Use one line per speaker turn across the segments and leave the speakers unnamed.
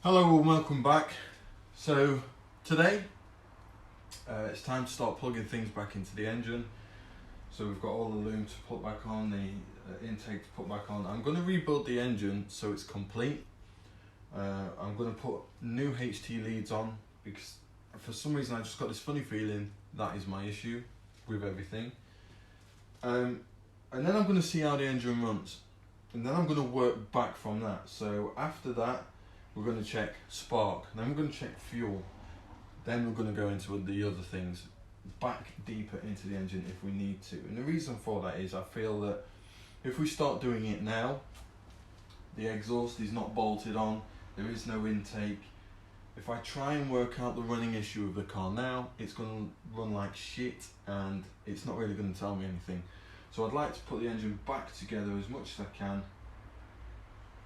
Hello and welcome back. So today it's time to start plugging things back into the engine. So we've got all the loom to put back on, the intake to put back on. I'm going to rebuild the engine so it's complete. I'm going to put new HT leads on because for some reason I just got this funny feeling that is my issue with everything. And then I'm going to see how the engine runs, and then I'm going to work back from that. So after that we're going to check spark, then we're going to check fuel, then we're going to go into the other things, back deeper into the engine if we need to. And the reason for that is I feel that if we start doing it now, the exhaust is not bolted on, there is no intake. If I try and work out the running issue of the car now, it's going to run like shit and it's not really going to tell me anything. So I'd like to put the engine back together as much as I can,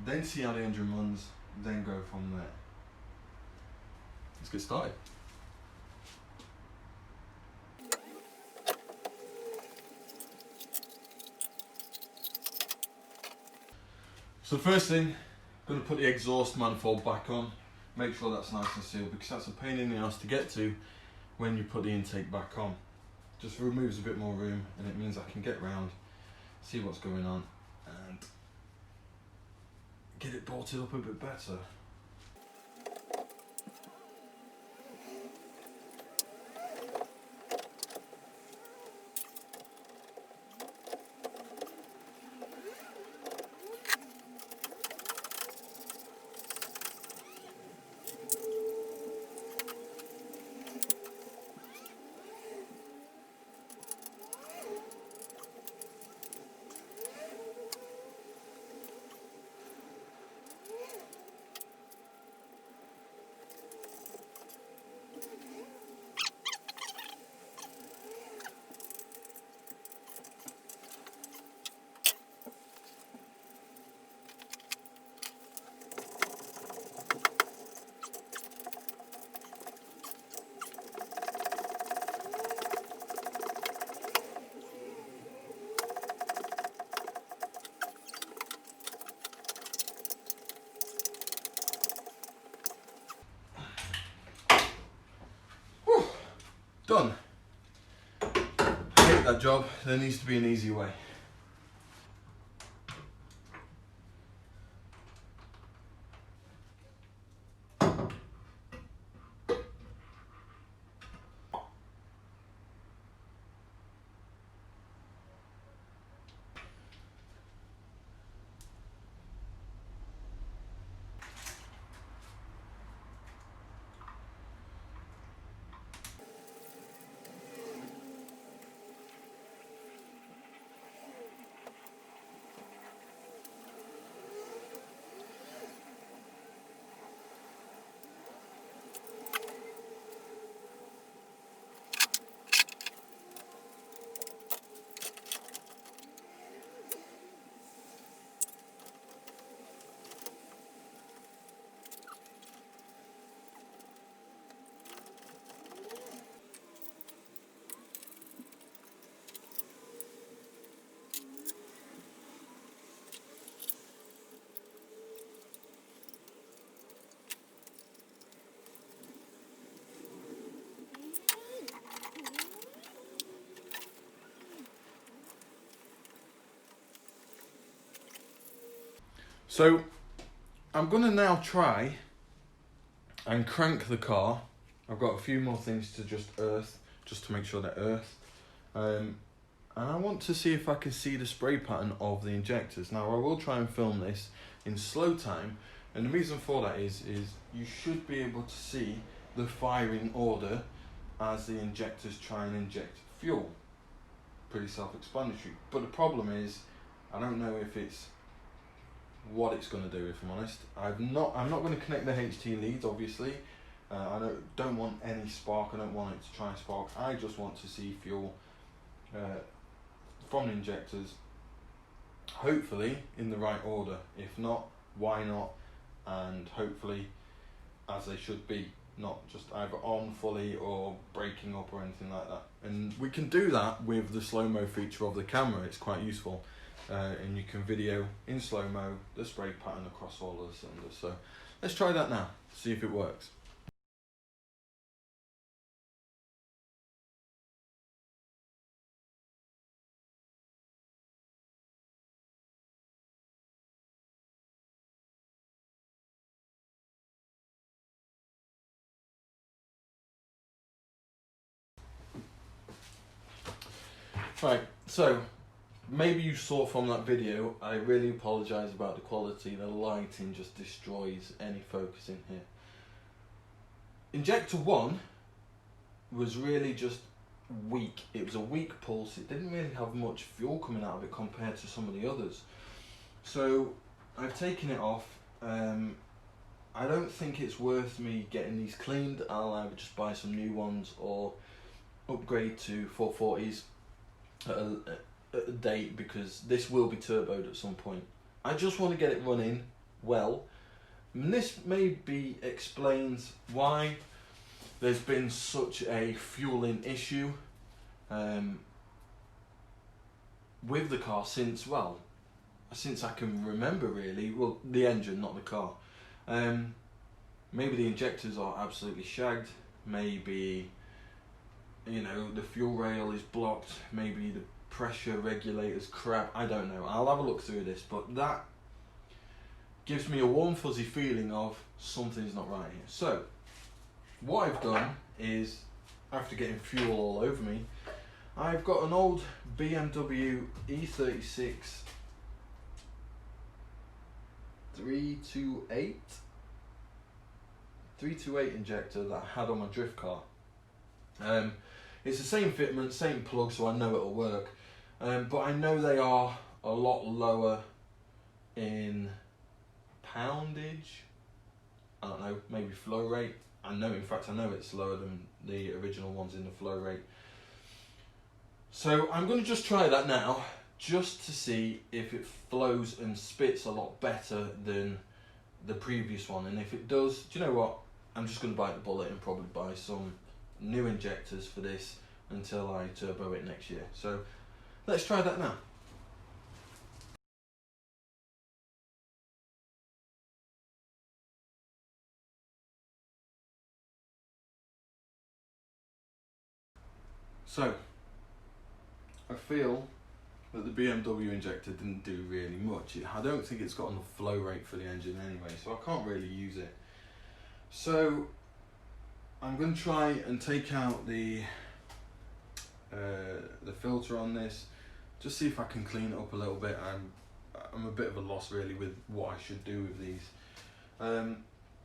then see how the engine runs, then go from there. Let's get started. So the first thing, I'm going to put the exhaust manifold back on, make sure that's nice and sealed, because that's a pain in the ass to get to when you put the intake back on. Just removes a bit more room and it means I can get round, see what's going on and get it bolted up a bit better. Done. I hate that job. There needs to be an easy way. So I'm going to now try and crank the car. I've got a few more things to just earth, just to make sure they're earthed. And I want to see if I can see the spray pattern of the injectors. Now I will try and film this in slow time, and the reason for that is you should be able to see the firing order as the injectors try and inject fuel. Pretty self-explanatory. But the problem is, I don't know if it's what it's going to do, if I'm honest. I'm not going to connect the HT leads, obviously. I don't want any spark, I don't want it to try and spark. I just want to see fuel from the injectors, hopefully in the right order. If not, why not? And hopefully as they should be, not just either on fully or breaking up or anything like that. And we can do that with the slow-mo feature of the camera. It's quite useful. And you can video in slow-mo the spray pattern across all of the cylinders. So let's try that now, see if it works. Right, so maybe you saw from that video, I really apologise about the quality. The lighting just destroys any focusing here. Injector 1 was really just weak. It was a weak pulse. It didn't really have much fuel coming out of it compared to some of the others. So I've taken it off. I don't think it's worth me getting these cleaned. I'll either just buy some new ones or upgrade to 440s at a date, because this will be turboed at some point. I just want to get it running well, and this maybe explains why there's been such a fueling issue with the car since I can remember, really. Well, the engine, not the car. Maybe the injectors are absolutely shagged, maybe, you know, the fuel rail is blocked, maybe the pressure regulator's crap, I don't know. I'll have a look through this, but that gives me a warm fuzzy feeling of something's not right here. So what I've done is, after getting fuel all over me, I've got an old BMW E36 328 injector that I had on my drift car. It's the same fitment, same plug, so I know it'll work. But I know they are a lot lower in poundage. I don't know, maybe flow rate. I know it's lower than the original ones in the flow rate. So I'm going to just try that now, just to see if it flows and spits a lot better than the previous one. And if it does, do you know what? I'm just going to bite the bullet and probably buy some new injectors for this until I turbo it next year. So let's try that now. So I feel that the BMW injector didn't do really much. I don't think it's got enough flow rate for the engine anyway, so I can't really use it. So I'm going to try and take out the filter on this, just see if I can clean it up a little bit. I'm a bit of a loss really with what I should do with these.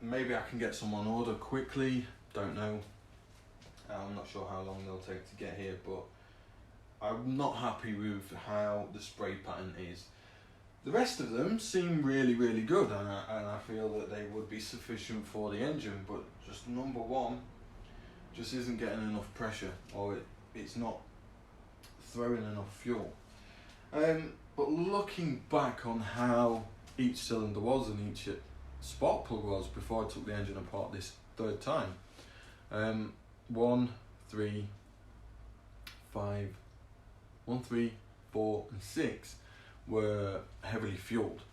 Maybe I can get some on order quickly, don't know. I'm not sure how long they'll take to get here, but I'm not happy with how the spray pattern is. The rest of them seem really, really good, and I feel that they would be sufficient for the engine, but just number one just isn't getting enough pressure, or it's not throwing enough fuel. But looking back on how each cylinder was and each spark plug was before I took the engine apart this third time, 1, 3, 4 and 6 were heavily fueled.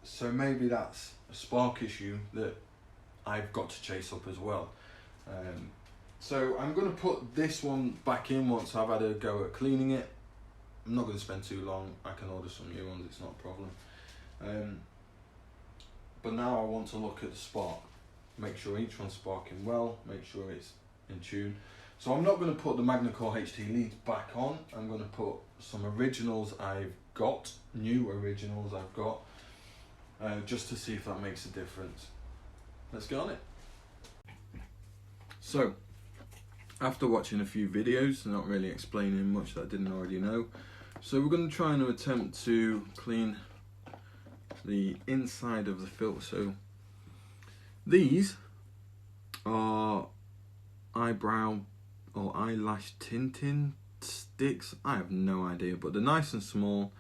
So maybe that's a spark issue that I've got to chase up as well. So I'm going to put this one back in once I've had a go at cleaning it. I'm not going to spend too long. I can order some new ones, it's not a problem. But now I want to look at the spark, make sure each one's sparking well, make sure it's in tune. So I'm not going to put the Magnacore HT leads back on. I'm going to put some originals I've got, new originals I've got, just to see if that makes a difference. Let's get on it. So, after watching a few videos, not really explaining much that I didn't already know, so we're going to try and attempt to clean the inside of the filter. So these are eyebrow or eyelash tinting sticks. I have no idea, but they're nice and small,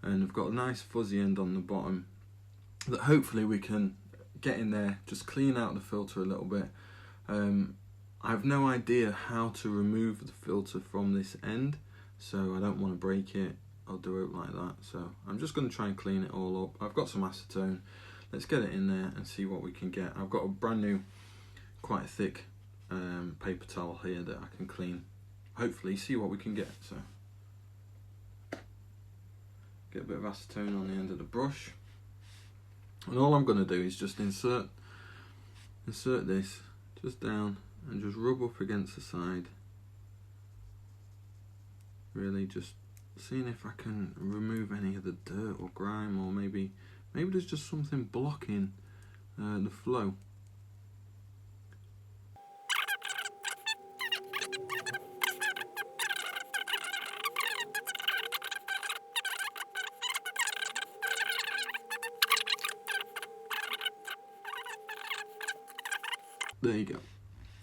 and they've got a nice fuzzy end on the bottom that hopefully we can get in there, just clean out the filter a little bit. I have no idea how to remove the filter from this end, so I don't want to break it. I'll do it like that. So I'm just going to try and clean it all up. I've got some acetone. Let's get it in there and see what we can get. I've got a brand new, quite thick paper towel here that I can clean. Hopefully, see what we can get. So get a bit of acetone on the end of the brush, and all I'm going to do is just insert this just down and just rub up against the side. Really just seeing if I can remove any of the dirt or grime, or maybe there's just something blocking the flow. There you go.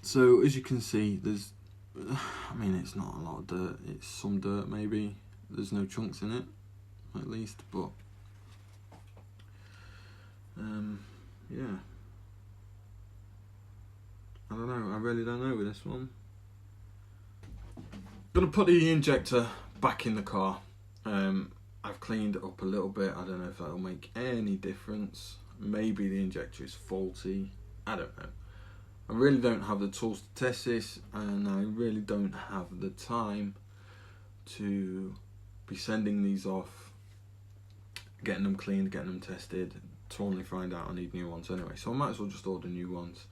So as you can see, there's, I mean, it's not a lot of dirt, it's some dirt maybe. There's no chunks in it, at least, but yeah. I don't know, I really don't know with this one. Gonna put the injector back in the car. I've cleaned it up a little bit. I don't know if that'll make any difference. Maybe the injector is faulty, I don't know. I really don't have the tools to test this, and I really don't have the time to be sending these off, getting them cleaned, getting them tested, to only find out I need new ones anyway. So I might as well just order new ones.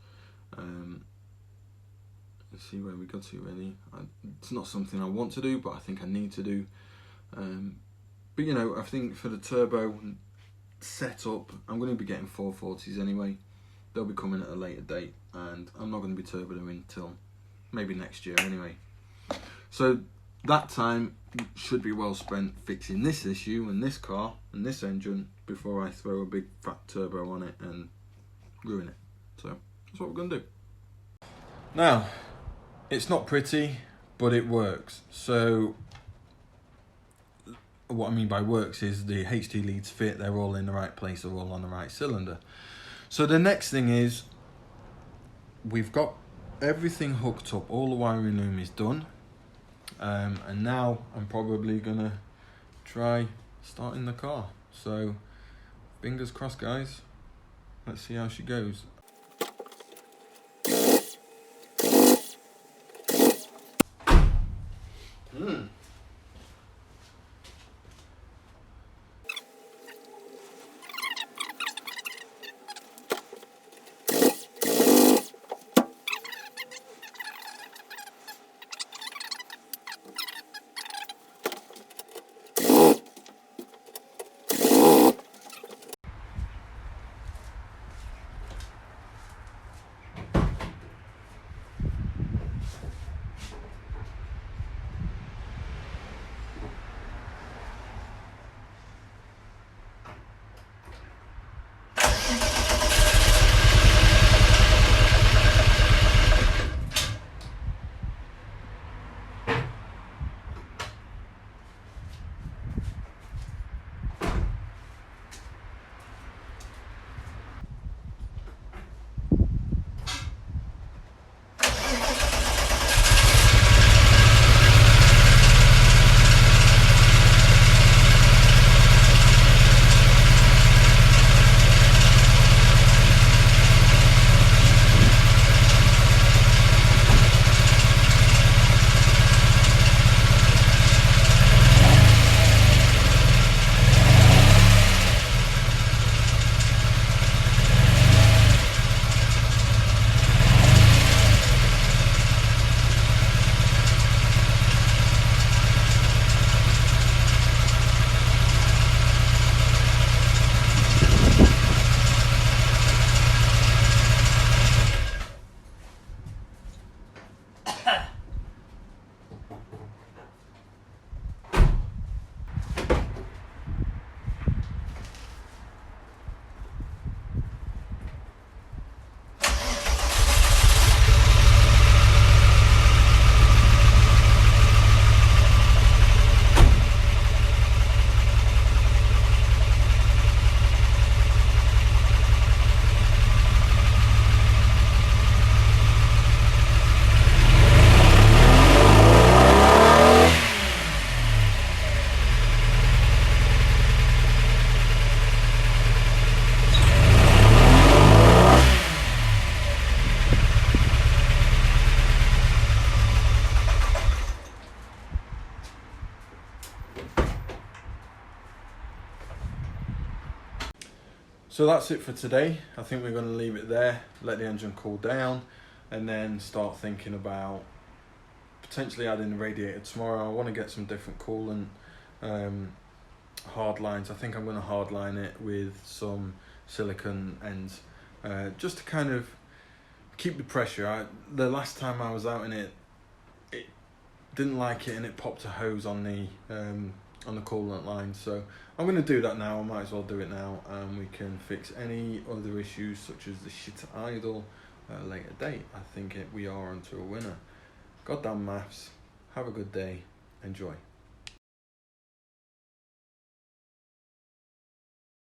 Let's see where we got to really. It's not something I want to do, but I think I need to do. But you know, I think for the turbo setup, I'm going to be getting 440s anyway. They'll be coming at a later date, and I'm not going to be turboing until maybe next year anyway. So that time should be well spent fixing this issue and this car and this engine before I throw a big fat turbo on it and ruin it. So that's what we're going to do. Now, it's not pretty, but it works. So what I mean by works is the HT leads fit, they're all in the right place, they're all on the right cylinder. So the next thing is, we've got everything hooked up, all the wiring loom is done, and now I'm probably gonna try starting the car. So fingers crossed guys, let's see how she goes. So that's it for today. I think we're going to leave it there, let the engine cool down, and then start thinking about potentially adding the radiator tomorrow. I want to get some different coolant hard lines. I think I'm going to hard line it with some silicone ends, just to kind of keep the pressure. The last time I was out in it, it didn't like it and it popped a hose on the coolant line. So I'm going to do that now. I might as well do it now, and we can fix any other issues such as the shit idle at a later date. I think we are onto a winner. Goddamn maths. Have a good day. Enjoy.